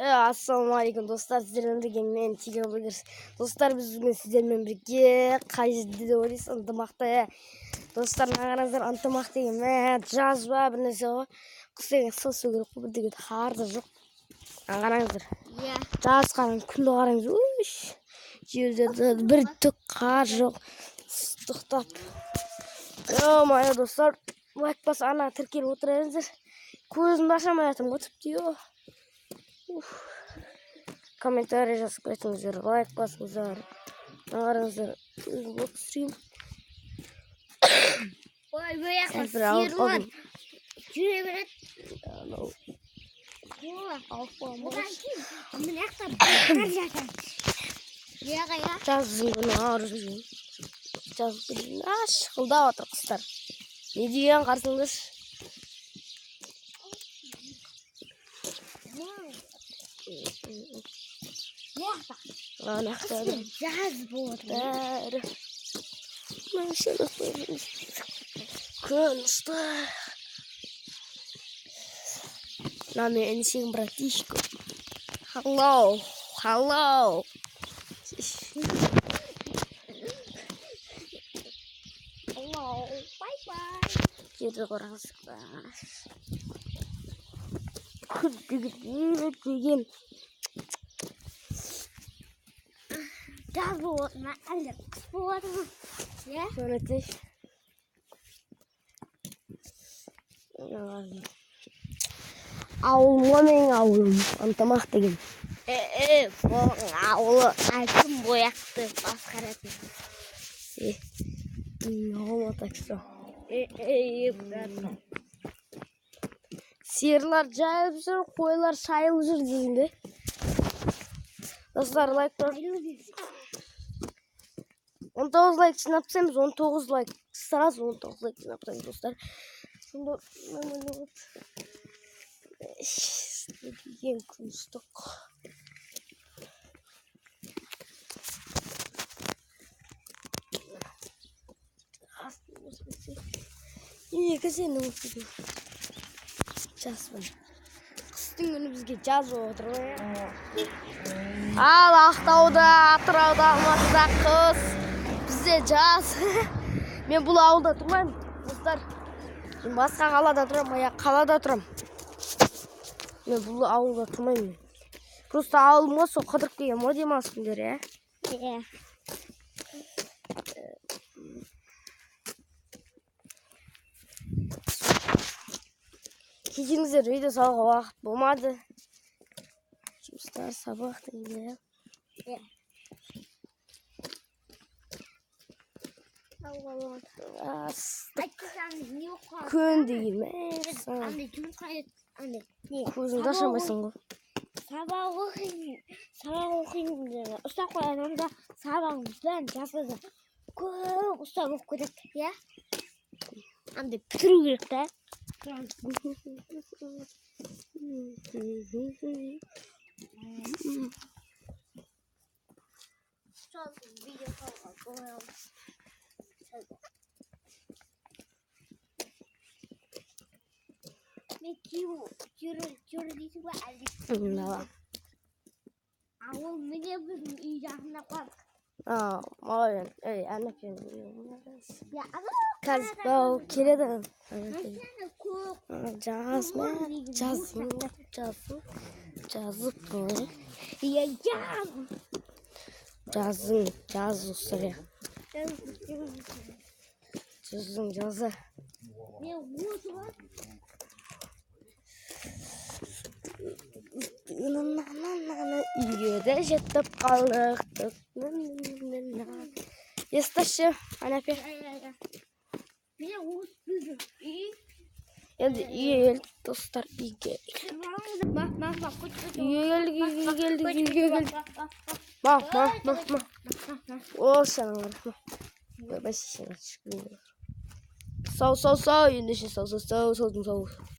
Ассалаумағалейкум достар, сіздермен бірге мен Тигр Блогер. Достар, біз бүгін сіздермен бірге қай жерде деп ойлайсыз? Ынтымақта. Достар, қараңыздар, ынтымақ деген жаз ба бір нәрсе ғой. Қыс деген сылсу керек қой, бір деген қарды жоқ. Қараңыздар. Жаз қараңыз, күнді қараңыз. Жерде бір түк қар жоқ. Ыстықтап. Майя достар, лайк баса ана тіркеліп отырыңыздар. Көзімді ашамай жатырмын ғой тіпті. Комментарий жазып кетіңіздер, лайк басыңыздар. Қараңыздар, өзім блог түсірейін. Ой, бұл жақта сиыр бар. Жүре береді. Одан кейін мына жақта бақтар жатады. Жаздың күні ауырып жүрген. Жаздың күні шықылдап отыр қыстар. Не деген қарсыңыз? Жаз болды. Бәрі. Күн ыстық. Мына мен інішегім братишка. Hello. Hello. Hello. Bye-bye. Жерді қараңыз. Күн деген. Жаз болады ма, әлде қыс болады ма? Соны айтайын. Ауылым ғой менің ауылым. Ынтымақ деген. Бұның ауылы әкім бояқты басқаратын. Ауылы так что. Сиырлар жайылып жүр, қойлар шайылып жүр дегенде. Достар, лайк бар. 19 лайк жинап тастаймыз, 19 лайк. Сразу 19 лайк жинап тастаймыз, достар. Сонда деген күн ыстық. Екі сені өтпеген. Жазбын. Қыстың күні бізге жаз отыр ғой. Ал Ақтауда, Атырауда, Алматыда қыс. Бізде жаз. Мен бұл ауылда тұрмаймын, достар. Мен басқа қалада тұрам, қалада тұрам. Мен бұл ауылда тұрмаймын. Просто ауылым сол қыдырып келген мо демалыс күндері, Кешіріңіздер, видео салуға уақыт болмады. Жұмыстар, сабақ деген. Күн деген көзіңді ашамайсың ғой. Сабақ оқимын деді. Ұстап қояды, онда сабағымыз бәрін жазады. Көп ұстап оқып кетеді, андай бітіру керек та. Видео салуға болмаймыз. Мен жүрі дейсің ба әлде? Ауыл міне біздің үй жағында қуадық. Маған, әнәпен. Қазбау келеді. Жазы. Үйге де жетіп қалдық. Естіші, әнәпе. Енді үйге келдік, достар, үйге. Үйге келдік. О, сенің ғарық. Бәсі сен ғарық. Сау, ендеше сау.